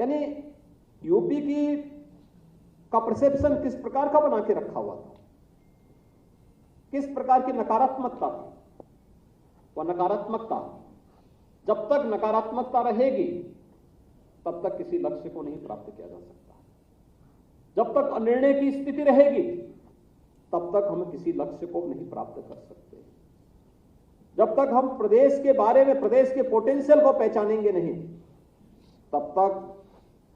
यानी यूपी की का परसेप्शन किस प्रकार का बना के रखा हुआ था, किस प्रकार की नकारात्मकता थी। वह नकारात्मकता, जब तक नकारात्मकता रहेगी तब तक किसी लक्ष्य को नहीं प्राप्त किया जा सकता। जब तक अनिर्णय की स्थिति रहेगी तब तक हम किसी लक्ष्य को नहीं प्राप्त कर सकते। जब तक हम प्रदेश के बारे में, प्रदेश के पोटेंशियल को पहचानेंगे नहीं, तब तक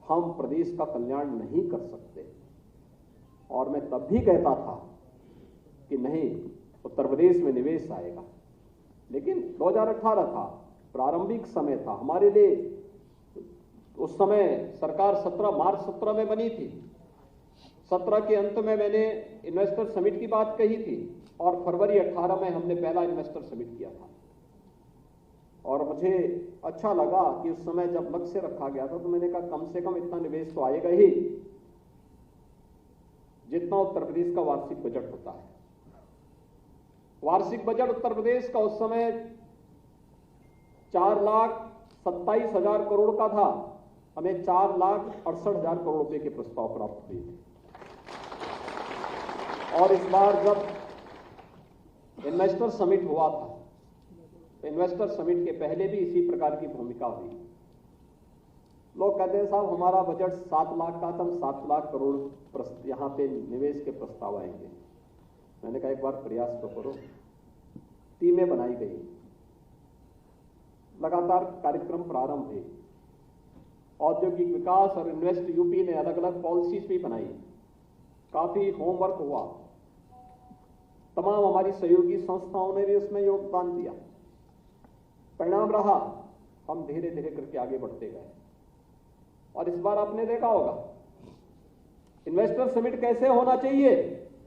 हम प्रदेश का कल्याण नहीं कर सकते। और मैं तब भी कहता था कि नहीं, उत्तर प्रदेश में निवेश आएगा, लेकिन 2018 था, प्रारंभिक समय था हमारे लिए। उस समय सरकार मार्च 17 में बनी थी। 17 के अंत में मैंने इन्वेस्टर समिट की बात कही थी और फरवरी 18 में हमने पहला इन्वेस्टर समिट किया था। और मुझे अच्छा लगा कि उस समय जब लक्ष्य रखा गया था तो मैंने कहा कम से कम इतना निवेश तो आएगा ही जितना उत्तर प्रदेश का वार्षिक बजट होता है। वार्षिक बजट उत्तर प्रदेश का उस समय 4,27,000 करोड़ का था। हमें 4,68,000 करोड़ रुपए के प्रस्ताव प्राप्त हुए थे। और इस बार जब इन्वेस्टर समिट हुआ था, इन्वेस्टर समिट के पहले भी इसी प्रकार की भूमिका हुई। लोग कहते हैं साहब हमारा बजट 7 लाख का था, हम 7 लाख करोड़ यहां पे निवेश के प्रस्ताव आएंगे। मैंने कहा एक बार प्रयास तो करो। टीमें बनाई गई, लगातार कार्यक्रम प्रारंभ हुए। औद्योगिक विकास और इन्वेस्ट यूपी ने अलग अलग पॉलिसीज भी बनाई, काफी होमवर्क हुआ। तमाम हमारी सहयोगी संस्थाओं ने भी उसमें योगदान दिया। परिणाम रहा, हम धीरे धीरे करके आगे बढ़ते गए। और इस बार आपने देखा होगा इन्वेस्टर समिट कैसे होना चाहिए,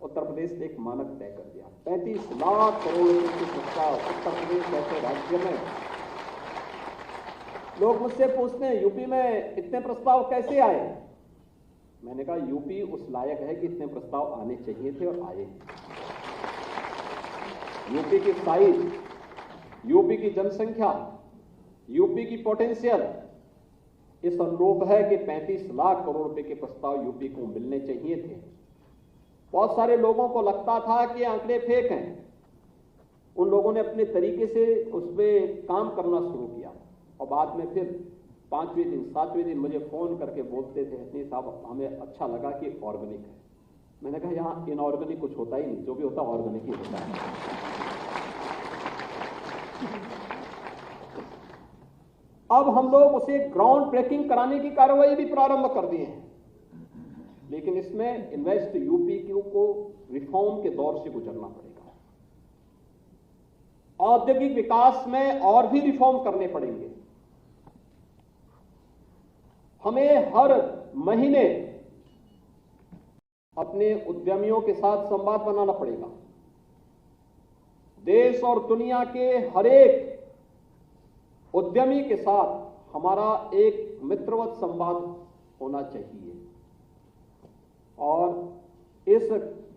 उत्तर प्रदेश ने एक मानक तय कर दिया। 35 लाख करोड़ रुपए के प्रस्ताव उत्तर प्रदेश ऐसे राज्य में। लोग मुझसे पूछते हैं यूपी में इतने प्रस्ताव कैसे आए। मैंने कहा यूपी उस लायक है कि इतने प्रस्ताव आने चाहिए थे और आए। यूपी की साइज, यूपी की जनसंख्या, यूपी की पोटेंशियल इस अनुरूप है कि 35 लाख करोड़ रुपए के प्रस्ताव यूपी को मिलने चाहिए थे। बहुत सारे लोगों को लगता था कि आंकड़े फेक हैं। उन लोगों ने अपने तरीके से उस पर काम करना शुरू किया और बाद में फिर 5वें दिन 7वें दिन मुझे फोन करके बोलते थे हसनी साहब हमें अच्छा लगा कि ऑर्गेनिक है। मैंने कहा यहां इनऑर्गेनिक कुछ होता ही नहीं, जो भी होता ऑर्गेनिक ही होता है। अब हम लोग उसे ग्राउंड ब्रेकिंग कराने की कार्रवाई भी प्रारंभ कर दिए हैं, लेकिन इसमें इन्वेस्ट यूपी को रिफॉर्म के दौर से गुजरना पड़ेगा। औद्योगिक विकास में और भी रिफॉर्म करने पड़ेंगे। हमें हर महीने अपने उद्यमियों के साथ संवाद बनाना पड़ेगा। देश और दुनिया के हर एक उद्यमी के साथ हमारा एक मित्रवत संवाद होना चाहिए। और इस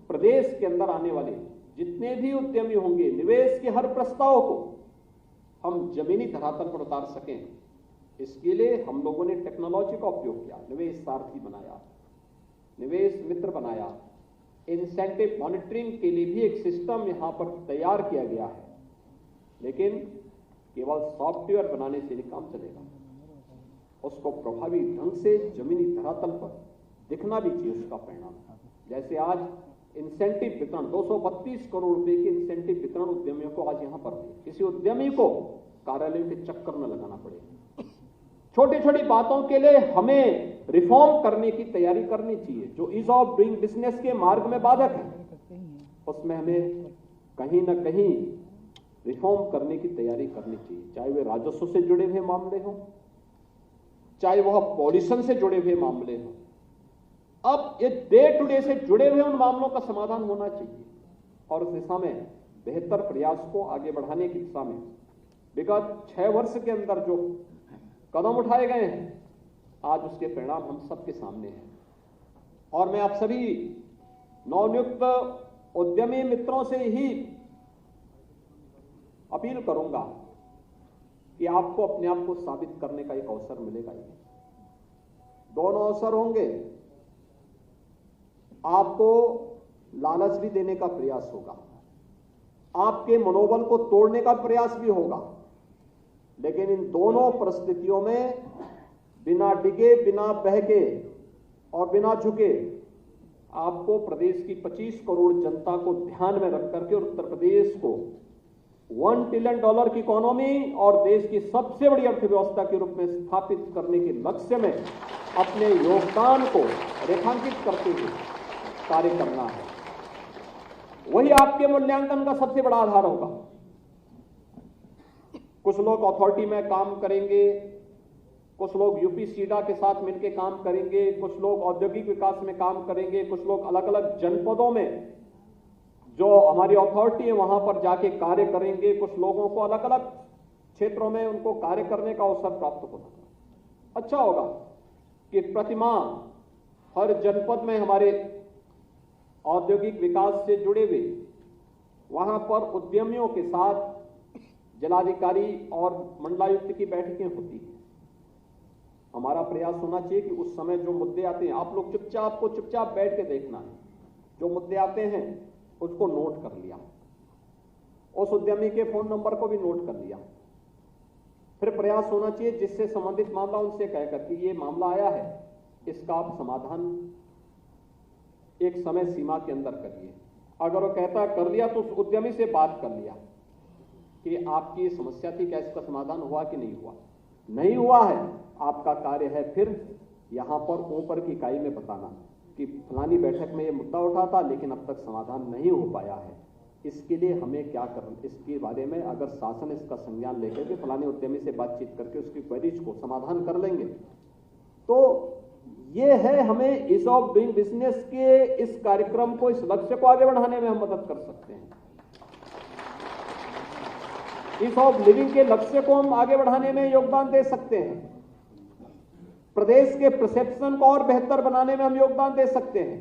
प्रदेश के अंदर आने वाले जितने भी उद्यमी होंगे, निवेश के हर प्रस्ताव को हम जमीनी धरातल पर उतार सकें, इसके लिए हम लोगों ने टेक्नोलॉजी का उपयोग किया। निवेश सारथी बनाया, निवेश मित्र बनाया, इंसेंटिव मॉनिटरिंग के लिए भी एक सिस्टम यहां पर तैयार किया गया है। लेकिन केवल सॉफ्टवेयर बनाने से नहीं काम चलेगा, उसको प्रभावी ढंग से जमीनी धरातल पर दिखना भी चाहिए उसका परिणाम। जैसे आज इंसेंटिव वितरण 232 करोड़ रुपए के इंसेंटिव वितरण उद्यमियों को आज यहां पर किसी उद्यमी को कार्यालय के चक्कर न लगाना पड़ेगा। छोटी छोटी बातों के लिए हमें रिफॉर्म करने की तैयारी करनी चाहिए। जो ईज ऑफ डूइंग बिजनेस के मार्ग में बाधक है, उसमें हमें कहीं ना कहीं रिफॉर्म करने की तैयारी करनी चाहिए। चाहे वे राजस्व से जुड़े हुए मामले हों, चाहे वह पॉल्यूशन से जुड़े हुए मामले हों। अब ये डे टू डे से जुड़े हुए उन मामलों का समाधान होना चाहिए और उस दिशा में बेहतर प्रयास को आगे बढ़ाने की दिशा में विगत 6 वर्ष के अंदर जो कदम उठाए गए हैं, आज उसके परिणाम हम सबके सामने हैं। और मैं आप सभी नवनियुक्त उद्यमी मित्रों से ही अपील करूंगा कि आपको अपने आप को साबित करने का एक अवसर मिलेगा ही। दोनों अवसर होंगे। आपको लालच भी देने का प्रयास होगा, आपके मनोबल को तोड़ने का प्रयास भी होगा, लेकिन इन दोनों परिस्थितियों में बिना डिगे, बिना बहके और बिना झुके आपको प्रदेश की 25 करोड़ जनता को ध्यान में रख करके और उत्तर प्रदेश को $1 ट्रिलियन की इकोनॉमी और देश की सबसे बड़ी अर्थव्यवस्था के रूप में स्थापित करने के लक्ष्य में अपने योगदान को रेखांकित करते हुए कार्य करना है। वही आपके मूल्यांकन का सबसे बड़ा आधार होगा। कुछ लोग अथॉरिटी में काम करेंगे, कुछ लोग यूपी सीडा के साथ मिलकर काम करेंगे, कुछ लोग औद्योगिक विकास में काम करेंगे, कुछ लोग अलग अलग जनपदों में जो हमारी अथॉरिटी है वहां पर जाके कार्य करेंगे, कुछ लोगों को अलग अलग क्षेत्रों में उनको कार्य करने का अवसर प्राप्त होगा। अच्छा होगा कि प्रतिमाह हर जनपद में हमारे औद्योगिक विकास से जुड़े हुए वहां पर उद्यमियों के साथ जिलाधिकारी और मंडलायुक्त की बैठकें होती हैं। हमारा प्रयास होना चाहिए कि उस समय जो मुद्दे आते हैं आप लोग चुपचाप बैठ के देखना है। जो मुद्दे आते हैं उसको नोट कर लिया, उस उद्यमी के फोन नंबर को भी नोट कर लिया। फिर प्रयास होना चाहिए जिससे संबंधित मामला उनसे कहकर कि ये मामला आया है, इसका आप समाधान एक समय सीमा के अंदर करिए। अगर वो कहता है कर लिया तो उस उद्यमी से बात कर लिया कि आपकी ये समस्या थी, क्या इसका समाधान हुआ कि नहीं हुआ। नहीं हुआ है, आपका कार्य है फिर यहां पर ऊपर की इकाई में बताना कि फलानी बैठक में ये मुद्दा उठा था लेकिन अब तक समाधान नहीं हो पाया है, इसके लिए हमें क्या करना। इसके बारे में अगर शासन इसका संज्ञान लेकर के फलाने उद्यमी से बातचीत करके उसकी क्वेरीज को समाधान कर लेंगे तो ये है हमें ईज ऑफ डूइंग बिजनेस के इस कार्यक्रम को, इस लक्ष्य को आगे बढ़ाने में हम मदद कर सकते हैं। ईज ऑफ लिविंग के लक्ष्य को हम आगे बढ़ाने में योगदान दे सकते हैं। प्रदेश के परसेप्शन को और बेहतर बनाने में हम योगदान दे सकते हैं।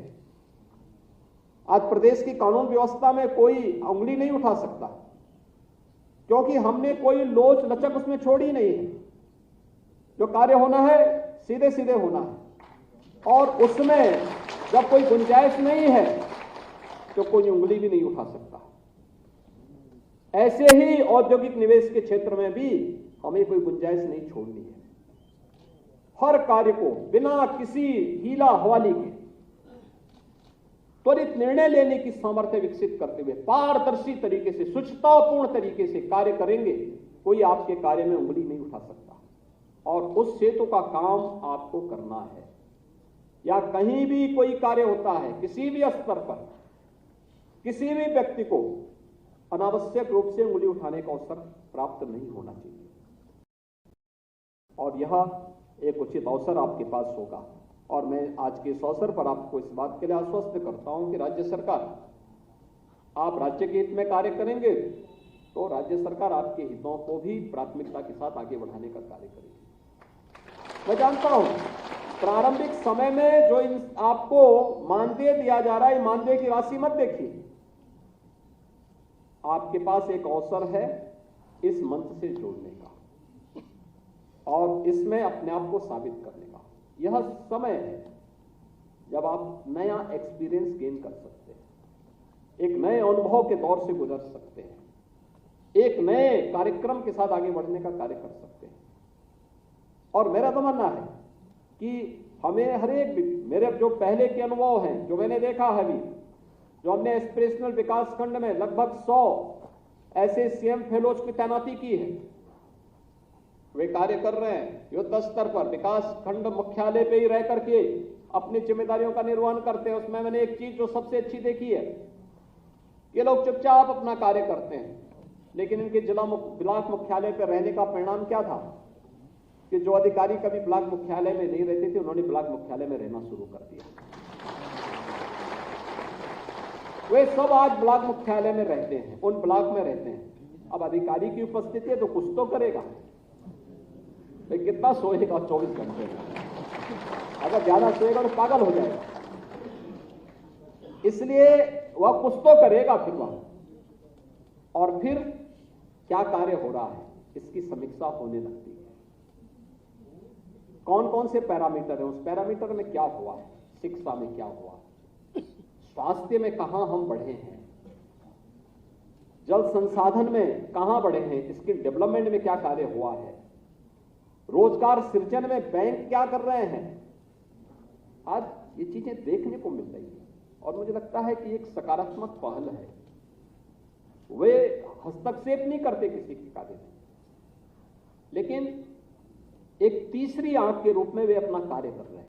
आज प्रदेश की कानून व्यवस्था में कोई उंगली नहीं उठा सकता क्योंकि हमने कोई लोच लचक उसमें छोड़ी नहीं है। जो कार्य होना है सीधे सीधे होना है और उसमें जब कोई गुंजाइश नहीं है तो कोई उंगली भी नहीं उठा सकता। ऐसे ही औद्योगिक निवेश के क्षेत्र में भी हमें कोई गुंजाइश नहीं छोड़नी है। हर कार्य को बिना किसी हीला हवाली के त्वरित निर्णय लेने की सामर्थ्य विकसित करते हुए पारदर्शी तरीके से, शुचितापूर्ण तरीके से कार्य करेंगे, कोई आपके कार्य में उंगली नहीं उठा सकता। और उस हेतु का काम आपको करना है। या कहीं भी कोई कार्य होता है, किसी भी स्तर पर किसी भी व्यक्ति को अनावश्यक रूप से उंगली उठाने का अवसर प्राप्त नहीं होना चाहिए। और यह एक उचित अवसर आपके पास होगा। और मैं आज के इस अवसर पर आपको इस बात के लिए आश्वस्त करता हूं कि राज्य सरकार, आप राज्य के हित में कार्य करेंगे तो राज्य सरकार आपके हितों को भी प्राथमिकता के साथ आगे बढ़ाने का कार्य करेगी। मैं जानता हूं प्रारंभिक समय में जो आपको मानदेय दिया जा रहा है, मानदेय की राशि मत देखिए। आपके पास एक अवसर है इस मंच से जोड़ने का और इसमें अपने आप को साबित करने का। यह समय है जब आप नया एक्सपीरियंस गेन कर सकते हैं, एक नए अनुभव के दौर से गुजर सकते हैं, एक नए कार्यक्रम के साथ आगे बढ़ने का कार्य कर सकते हैं। और मेरा तो मानना है कि हमें हर एक, मेरे जो पहले के अनुभव हैं, जो मैंने देखा है अभी, जो हमने एस्पिरेशनल विकास खंड में लगभग 100 ऐसे सीएम फेलोज की तैनाती की है, वे कार्य कर रहे हैं युद्ध स्तर पर, विकास खंड मुख्यालय पे ही रह करके अपनी जिम्मेदारियों का निर्वहन करते हैं। उसमें मैंने एक चीज जो सबसे अच्छी देखी है, ये लोग चुपचाप अपना कार्य करते हैं, लेकिन इनके ब्लॉक मुख्यालय पर रहने का परिणाम क्या था कि जो अधिकारी कभी ब्लॉक मुख्यालय में नहीं रहते थे, उन्होंने ब्लॉक मुख्यालय में रहना शुरू कर दिया। वे सब आज ब्लॉक मुख्यालय में रहते हैं, उन ब्लॉक में रहते हैं। अब अधिकारी की उपस्थिति है तो कुछ तो करेगा, तो कितना सोएगा 24 घंटे में? अगर ज्यादा सोएगा तो पागल हो जाएगा। इसलिए वह कुछ तो करेगा फिर वह, और फिर क्या कार्य हो रहा है इसकी समीक्षा होने लगती है। कौन कौन से पैरामीटर है, उस पैरामीटर में क्या हुआ है, शिक्षा में क्या हुआ, स्वास्थ्य में कहां हम बढ़े हैं, जल संसाधन में कहां बढ़े हैं, स्किल डेवलपमेंट में क्या कार्य हुआ है, रोजगार सृजन में बैंक क्या कर रहे हैं। आज ये चीजें देखने को मिल रही है और मुझे लगता है कि एक सकारात्मक पहल है। वे हस्तक्षेप नहीं करते किसी के कार्य में, लेकिन एक तीसरी आंख के रूप में वे अपना कार्य कर रहे हैं।